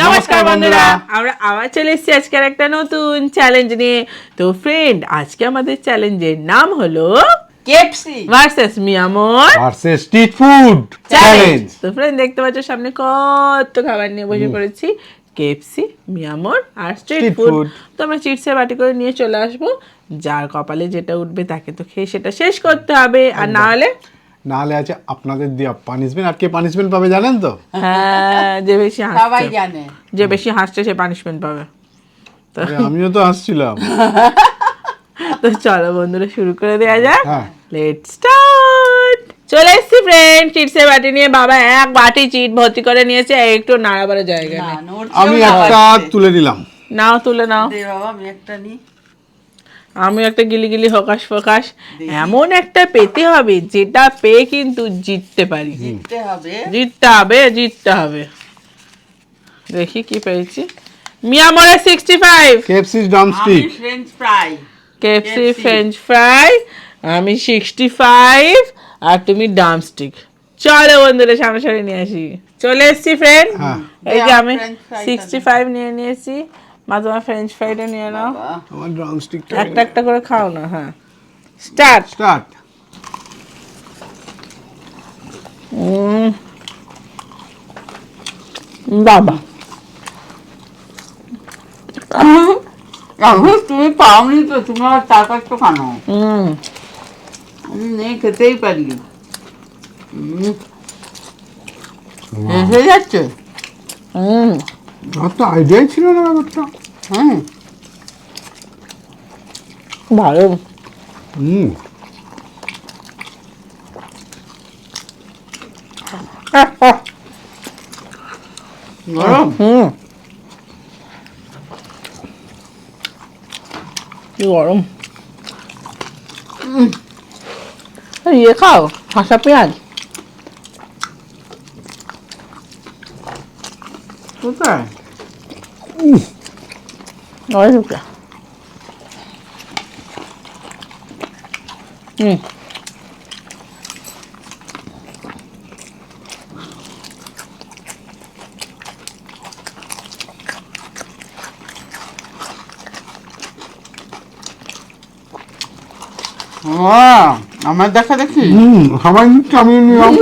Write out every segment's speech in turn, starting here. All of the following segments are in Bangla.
নমস্কার বন্ধুরা, আমরা আবার চলে এসেছি আজকের একটা নতুন চ্যালেঞ্জ নিয়ে। তো ফ্রেন্ড, আজকে আমাদের চ্যালেঞ্জের নাম হলো KFC versus Mio Amore versus street food challenge. তো ফ্রেন্ড, দেখতে পাচ্ছ সামনে কত খাবার নিয়ে বসে পড়েছি। কেএফসি, মিয়ামর আর স্ট্রিট Street ফুড। food। তো আমরা চিপসের বাটি করে নিয়ে চলে আসবো। যার কপালে যেটা উঠবে তাকে তো খেয়ে সেটা শেষ করতে হবে, আর না হলে নাহলে আছে আপনাদের দেওয়া পানিশমেন্ট। আর কে পানিশমেন্ট পাবে জানেন তো? হ্যাঁ, যে বেশি সবাই হাসছে, জানে। যে বেশি হাসছে সে পানিশমেন্ট পাবে। আরে, আমিও তো আসছিলাম। তো চলো বন্ধুরা, শুরু করে দেওয়া যাক। হ্যাঁ। Let's start. চলে এসেছি ফ্রেন্ড, চিটসের বাটি নিয়ে। বাবা এক বাটি চিট ভর্তি করে নিয়েছে, একটু নাড়াবার জায়গা না, নেই। নড়ছেও আমি না একটা বাড়ছে। তুলে নিলাম। নাও, তুলে নাও। দে বাবা, আমি একটা নি। আমি একটা গিলি গিলি হকাশ ফকাশ দেখি। এমন একটা পেতে হবে যেটা পেয়ে কিন্তু জিততে পারি। জিততে হবে। জিততে হবে, জিততে হবে। দেখি কি পেয়েছি। মিয়ামরের 65, কেএফসি আমি drumstick. French fry. KFC KFC French fry, আমি 65, আর তুমি ডামস্টিক। চলো বন্ধুরা, সামনাসামনি নিয়ে আসি। চলে এসছি ফ্রেন্ড। হ্যাঁ। এই যে দে, আমি ফ্রেঞ্চ ফ্রাইটা 65 নিয়ে নিয়েছি। মা, তোমার ফ্রেঞ্চ ফ্রাইটা নিয়ে নাও। বাবা, আমার ড্রামস্টিকটা একটা একটা করে খাও না। হ্যাঁ, স্টার্ট। স্টার্ট। বাবা, তুমি পাওনি তো, তুমি আর চার পাঁচটা খানো। হুম, আমি নেই, খেতেই পারি। এসে যাচ্ছে। হুম, আমার তো আইডিয়াই ছিল না ব্যাপারটা। হুম, ভালো। হুম। গরম। হুম, কি গরম। ইয়ে খাও, হাসা পেঁয়াজ। কোথায়? ওই দুটো। হুম, আমার দেখা দেখি। সবাই নিচ্ছে, আমিও নিলাম।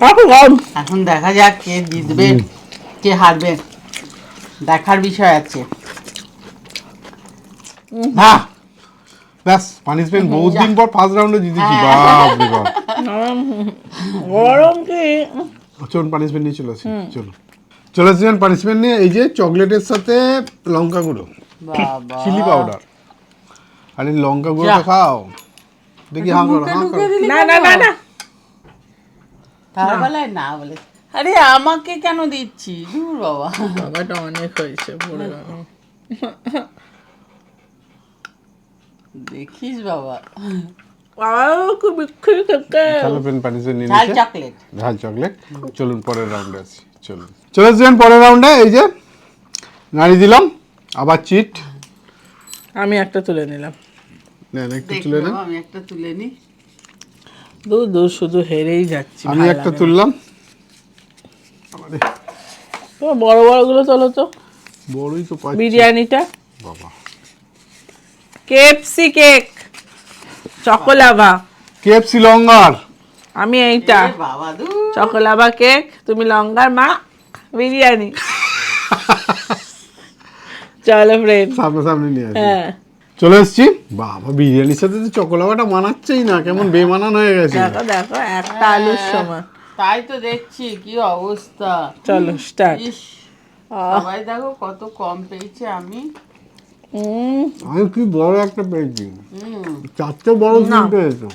একটু গরম। এখন দেখা যাক কে জিতবে, কে হারবে। দেখার বিষয় আছে। হ্যাঁ, ব্যাস পানিশমেন্ট বহুত দিন পর ফার্স্ট রাউন্ডে জিতেছি। হ্যাঁ। বাপ রে বাপ। গরম কি? চলুন পানিশমেন্ট নিয়ে চলে আসি। চলে আসছেন পানিশমেন্ট নিয়ে। এই যে চকলেটের সাথে লঙ্কা গুঁড়ো, বাবা, চিলি পাউডার। আরে লঙ্কা গুঁড়োটা যা। খাও দেখি। হাঁ করো, মুখে হাঁ ঢুকে করো। দিলি না কেন? না না না, তার বেলায় না বলে, আরে আমাকে কেন দিচ্ছি? দূর বাবা। বাবাটা অনেক হয়েছে, পড়ে গেল। দেখিস বাবা, বাবা খুব বিক্ষি থেকে। চলো ফ্রেন্ড, পানিশমেন্ট নিয়ে ঝাল নিচ্ছে। চকলেট। ঝাল চকলেট। চলুন পরের রাউন্ডে আসি। চলুন চলে আসছেন পরের রাউন্ডে। এই যে নাড়ি দিলাম, আবার চিট। আমি একটা তুলে নিলাম। নেন একটু দেখ তুলে নেন। বাবা, আমি একটা তুলে নি। দূর দূর শুধু হেরেই যাচ্ছি। আমি ভালো একটা লাগে না। তুললাম। আমারে তোমার বড় বড় গুলো তোলো তো। বড়ই তো পাচ্ছি বিরিয়ানিটা, বাবা। KFC cake, choco lava. কেএফসি লঙ্গার। আমি এইটা এ বাবা, দূর। চকোলাভা কেক, তুমি লঙ্গার, মা বিরিয়ানি। চলো ফ্রেন্ড। সামনে নিয়ে আসি। হ্যাঁ, চলে এসছি। বাবা, বিরিয়ানির সাথে তো চকোলাবাটা মানাচ্ছেই না, কেমন বেমানান হয়ে গেছে। দেখো দেখো, একটা আলুর সময়। তাই তো দেখছি কি অবস্থা। চলো স্টার্ট। ইস, সবাই দেখো কত কম পেয়েছে, আমি আমি কি বড় একটা পেয়েছি, হুম 4টে বড় না। সিম পেয়েছো।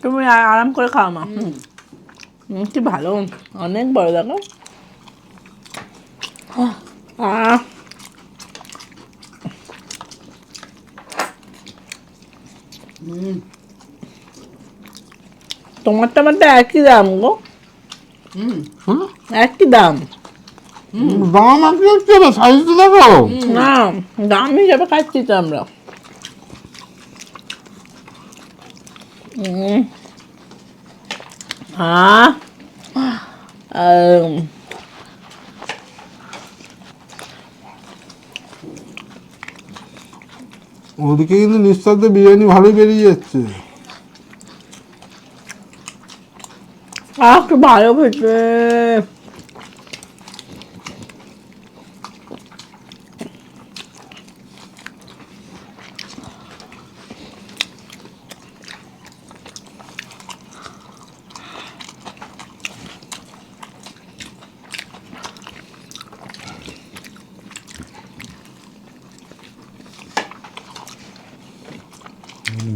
তুমি আরাম করে খাও মা। কি ভালো, অনেক বড় দেখো। আহ, হুম তোমারটা আমারটা একই দাম গো, হুম হ্যাঁ, একই দাম। দাম একটু হচ্ছে না, সাইজ তো দেখো। না, দাম হিসাবে খাচ্ছি তো আমরা। উম, আহ, আম, ওদিকে কিন্তু নিঃশব্দে বিরিয়ানি ভালোই বেরিয়ে যাচ্ছে। কি ভালো খেতে।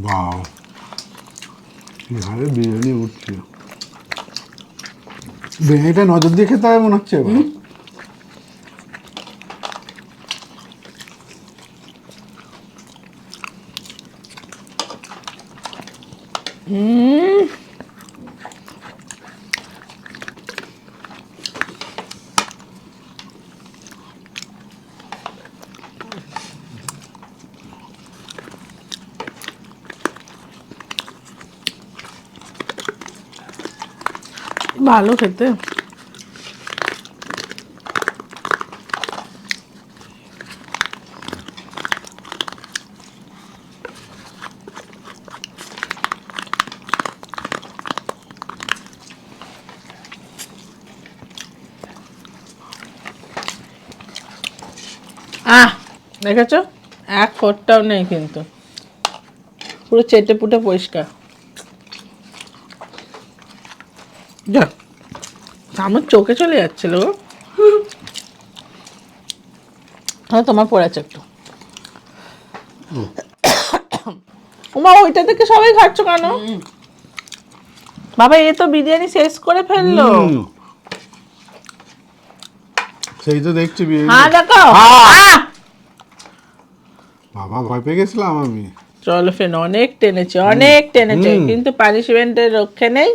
বাও, এখানে বিরিয়ানি উঠছে। বিরিয়ানিটা নজর দিয়ে খেতে হবে মনে হচ্ছে এবার। উম, ভালো খেতে। দেখেছো, এক ফোঁটাও নেই কিন্তু, পুরো চেটে পুটে পরিষ্কার। যাক, আমার চোখে চলে যাচ্ছিল গো। তোমার পড়েছে একটু। উমা, ওইটা থেকে সবাই খাচ্ছ কেন? বাবা, এ তো বিরিয়ানি শেষ করে ফেললো। হুম। সেই তো দেখছি বিরিয়ানি। হ্যাঁ দেখো। বাবা, ভয় পেয়ে গেছিলাম আমি। চলো ফ্রেন্ড, অনেক টেনেছে, অনেক টেনেছে, কিন্তু পানিশমেন্টের রক্ষে নেই।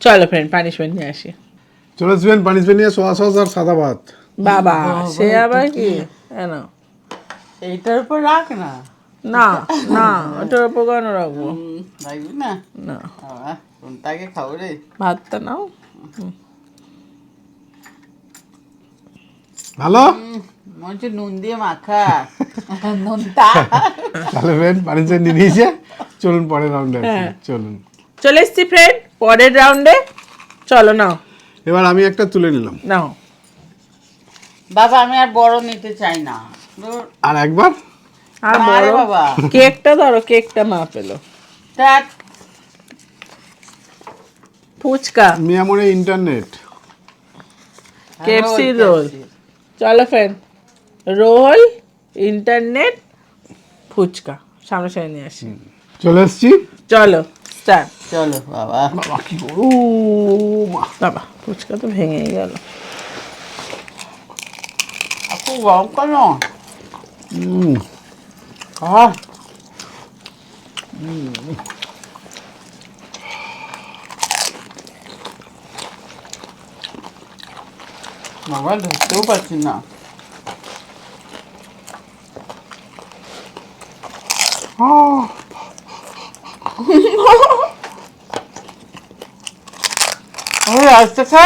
চলো ফ্রেন্ড, পানিশমেন্ট নিয়ে আসি। চলে আসবেন পানিশমেন্ট নিয়ে, সোয়া সস আর সাদা ভাত। বাবা, বাবা, সে এটা আবার কি? কি? কেন? এইটার উপর রাখ না। না না, ওটার উপর কেন রাখবো? রাখবি না? না, বাবা, কোনটাকে খাবো রে? ভাতটা নাও। ভালো। মনে হচ্ছে নুন দিয়ে মাখা। নুনটা। তাহলে ফ্রেন্ড পানিশমেন্ট নিয়ে নিয়েছে, চলুন পরের রাউন্ডে আসি। হ্যাঁ। চলুন, চলে এসছি ফ্রেন্ড পরের রাউন্ডে। চলো নাও, এবার আমি একটা তুলে নিলাম। নাও। বাবা, আমি আর বড় নিতে চাই না। ধুর, আর একবার। আর না রে বড় বাবা। কেকটা ধরো, কেকটা মা পেলো। দেখ, ফুচকা, মিয়ামোরে internet. KFC roll, roll. KFC চলো ফ্রেন্ড, রোল, ইন্টারনেট, ফুচকা সামনাসামনি নিয়ে আসি। চলে এসছি। চলো স্টার্ট। চলো বাবা। বাবা কি করু মা। বাবা, ফুচকা তো ভেঙেই গেল। আপু গরম কেন? হুম, আহ, বাবা ধরতেও পারছি না। আহ, ওই আসতে খা।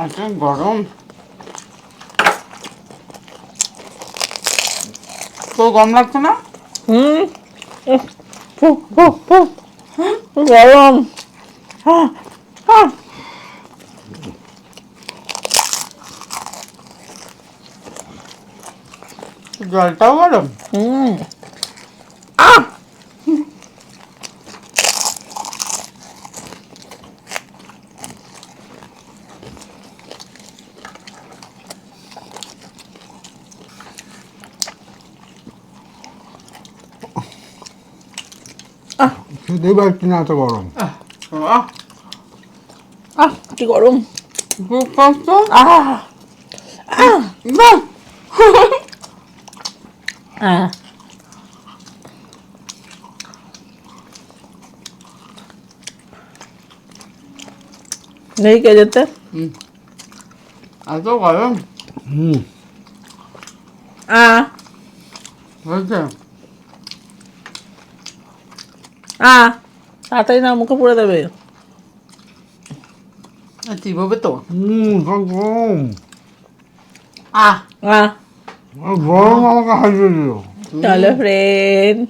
আচ্ছা, গরম তো গরম লাগছে না? হুম, গরম। জলটাও গরম। হুম। আহ খেতেই পারছি না, এত গরম। কি গরম। খুব কষ্ট। আহ বাহ! আহ নেই কে যেতে। এত গরম হুম। আহ হয়েছে। তাড়াতাড়ি না, মুখে পুড়ে দেবে। চিবোবে তো। সব গরম। আহ আহ আর গরম আমাকে হারিয়ে দিল। চলো ফ্রেন্ড,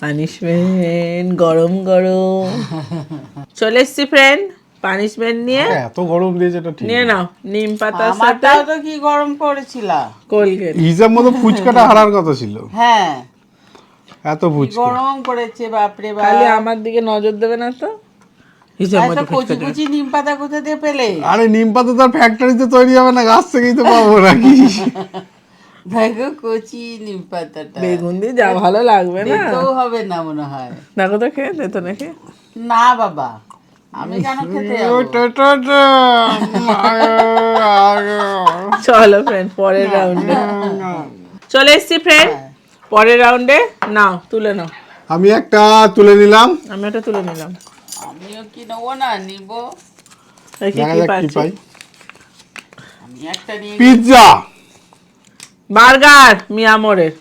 পানিশমেন্ট গরম গরম। চলে এসছি ফ্রেন্ড, পানিশমেন্ট নিয়ে। এত গরম দিয়েছে এটা ঠিক নিয়ে না। নাও নিম পাতার সাথে আমারটাও তো কি গরম করেছিলা। কোলগেট। হিসাব মতো ফুচকাটা হারার কথা ছিল, হ্যাঁ, এত কি ফুচকা। গরম করেছে বাপরে বাপ। খালি আমার দিকে নজর দেবে না তো। হিসাব এত মতো কচি ফুচকা কচি নিম পাতা কোথা দিয়ে পেলে? আরে নিম পাতা তো আর ফ্যাক্টরিতে তৈরি হবে না, গাছ থেকেই তো পাবো নাকি। দেখো কচি নিম পাতাটা। বেগুন দিয়ে যা ভালো লাগবে না। দেখতেও হবে না মনে হয়। দেখো তো খেয়ে দে তো নাকি। না বাবা, আমি কেন খেতে যাবো? চলো ফ্রেন্ড, পরের রাউন্ডে চলে এসছি ফ্রেন্ড। পরের রাউন্ডে নাও, তুলে নাও। আমি একটা তুলে নিলাম, আমি একটা তুলে নিলাম। আমিও কি নেবো না, নিব। দেখি দেখা কি যাক কি পাচ্ছি। পাই। আমি একটা নিয়ে নিই। পিৎজা। বার্গার মিয়ামোরের।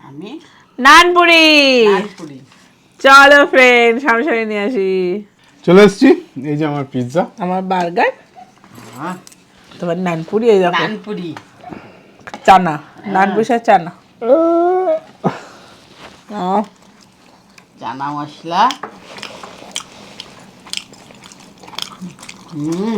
আমি নানপুরি। নানপুরি। চলো ফ্রেন্ড, সামনে নিয়ে আসি। চলে এসছি, এই যে আমার পিৎজা। আমার বার্গার, হ্যাঁ, তোমার নানপুরি। এই দেখো নানপুরি। চানা, নানপুরি সাথে চানা। আহ, চানা মশলা। হুম,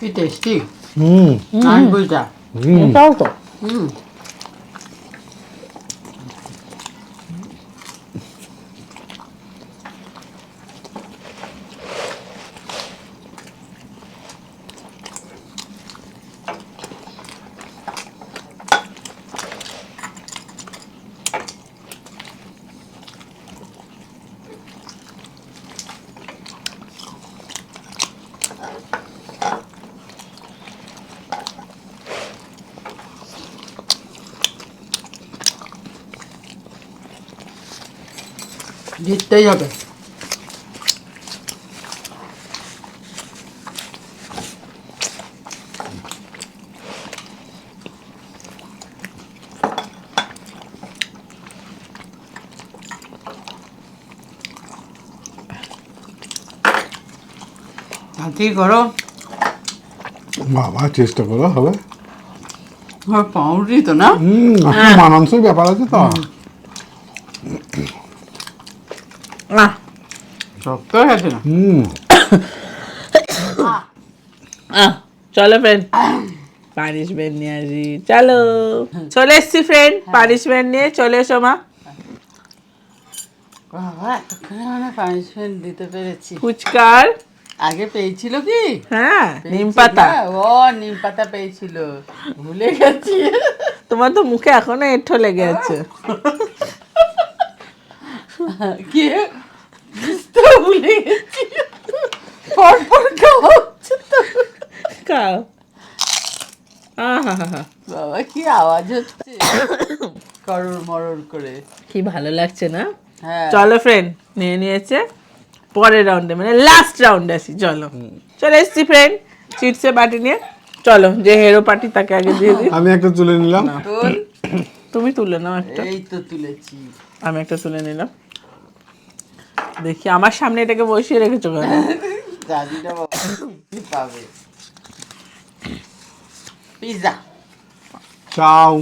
কি টেস্টি হুম নানপুরিটা। হুম। তাও তো। হুম, জিততেই হবে। তাতে করো। বাবা, চেষ্টা করো হবে। পাউরুটি তো না। মানানসই ব্যাপার আছে তো। আহ, শক্ত হয়ে গেছে না। আহ, চলো ফ্রেন্ড, পানিশমেন্ট নিয়ে আসি। চলো, চলে এসছি ফ্রেন্ড, পানিশমেন্ট নিয়ে। চলে এসো মা। বাবা এতক্ষণে মানে পানিশমেন্ট দিতে পেরেছি। ফুচকার আগে পেয়েছিল কি? হ্যাঁ পেয়েছে নিম পাতা। না? ও নিম পাতা পেয়েছিল, ভুলে গেছি। তোমার তো মুখে এখনো এঁঠো লেগে আছে। কি বুঝতে ভুলে গেছি। পরপর খাওয়া হচ্ছে তো। খাও। আহা হা হা, বাবা কি আওয়াজ হচ্ছে করর মরর করে। কি ভালো লাগছে না? হ্যাঁ চলো ফ্রেন্ড, নিয়ে নিয়েছে। পরের রাউন্ডে মানে লাস্ট রাউন্ডে আসি। চলো চলে এসছি ফ্রেন্ড চিটসে বাটি নিয়ে। চলো যে হেরো পার্টি তাকে আগে দিয়ে দিই। আমি একটা তুলে নিলাম। তোর তুমি তুলে নাও একটা, এই তো তুলেছি। আমি একটা তুলে নিলাম। দেখি আমার সামনে এটাকে বসিয়ে রেখেছো কেন? দাদিটা বাবা কি পাবে? পিৎজা। চাও।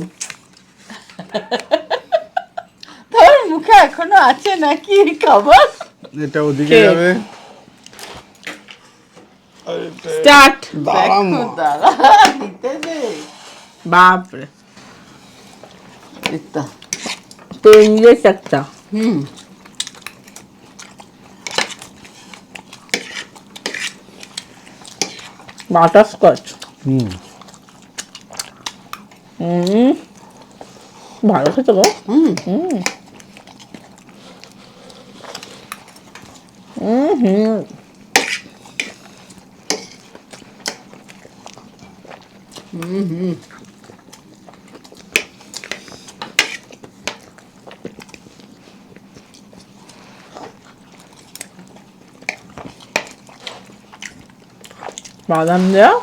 তোর মুখে এখনো আছে নাকি খাবার? এটা ওদিকে Cake. যাবে। স্টার্ট। দাঁড়াও দেখো, মা। দাঁড়া, দিতে দে। বাপরে, ইত্তা। পেঙ্গে চাকটা হুম বাটারস্কচ। হুম। ভালো খেতে গো। হুম হুম। হুম। বাদাম দেওয়া।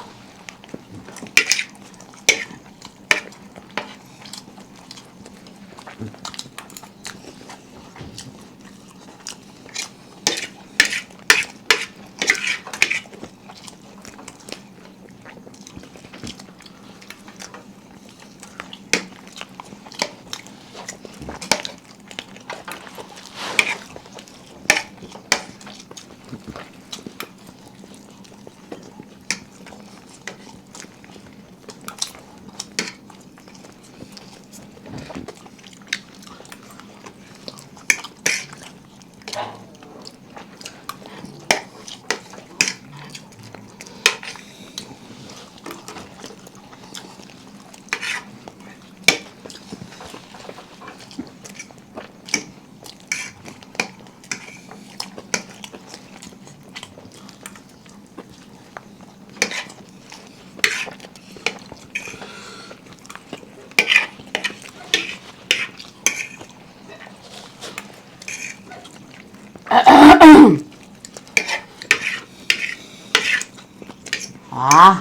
আহ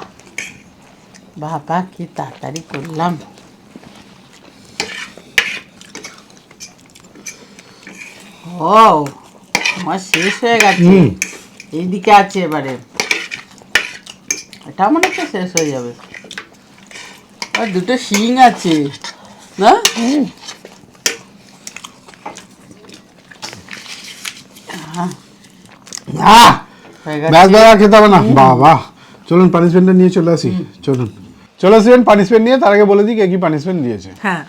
বাবা কি তাড়াতাড়ি করলাম। ও আমার শেষ হয়ে গেছে। হুম। এইদিকে আছে এবারে, এটা মনে হচ্ছে শেষ হয়ে যাবে। আর দুটো শিং আছে না? আহ! হয়ে ব্যাস গেছে। ব্যাস খেতে হবে না। বাবা চলুন পানিশমেন্টটা নিয়ে চলে আসি। চলুন চলে আসবেন পানিশমেন্ট নিয়ে। তার আগে বলে দিই কে কি পানিশমেন্ট দিয়েছে। হ্যাঁ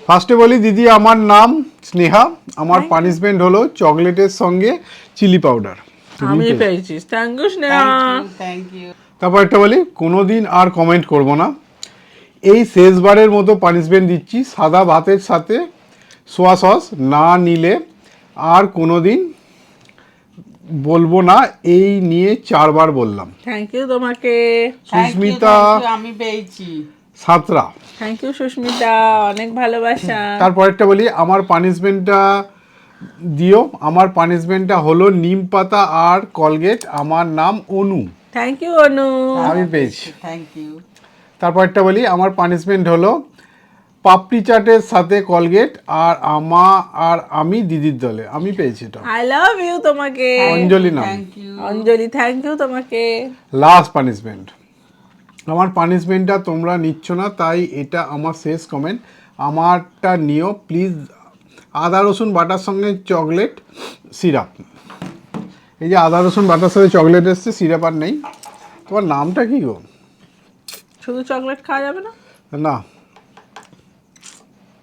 ফার্স্টে বলি দিদি আমার নাম স্নেহা, আমার পানিশমেন্ট হলো চকলেটের সঙ্গে চিলি পাউডার। আমি পেয়েছি। Thank you Sneha. Thank you. তারপর একটা বলি কোনোদিন আর কমেন্ট করব না, এই শেষবারের মতো পানিশমেন্ট দিচ্ছি, সাদা ভাতের সাথে সোয়া সস না নিলে আর কোনোদিন বলবো না, এই নিয়ে 4 বার বললাম। থ্যাংক ইউ তোমাকে। সুস্মিতা আমি পেয়েছি। সাতরা। থ্যাংক ইউ সুস্মিতা, অনেক ভালোবাসা। তারপরেরটা বলি আমার পানিশমেন্টটা দিও, আমার পানিশমেন্টটা হলো নিম পাতা আর কলগেট, আমার নাম অনু। Thank you Anu. আমি পেয়েছি। Thank you. তারপরটা বলি আমার পানিশমেন্ট হলো পাপড়ি চাটের সাথে কলগেট, আর আমি দিদির দলে। আমি পেয়েছি এটা। আই লাভ ইউ তোমাকে। অঞ্জলি নাম। Thank you. Anjali thank you তোমাকে। লাস্ট পানিশমেন্ট, আমার পানিশমেন্টটা তোমরা নিচ্ছ না, তাই এটা আমার শেষ কমেন্ট, আমারটা নিও প্লিজ। আদা রসুন বাটার সঙ্গে চকলেট সিরাপ। এই যে আদা রসুন বাটার সাথে চকলেট এসছে, সিরাপ আর নেই। তোমার নামটা কি গো? শুধু চকলেট খাওয়া যাবে না? না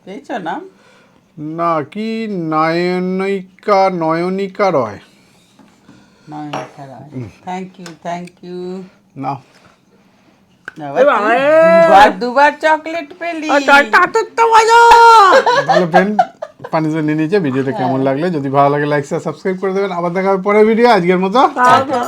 পেয়েছ না? না কি নয়নিকা রয়। থ্যাংক ইউ না দুবার চকলেট পেলি। ভালো ফ্রেন্ড পানিশমেন্ট নিয়ে নিয়েছে। ভিডিওটা কেমন লাগলে, যদি ভালো লাগে লাইক শেয়ার সাবস্ক্রাইব করে দেবেন। আবার দেখা হবে পরের ভিডিও। আজকের মতো টাটা।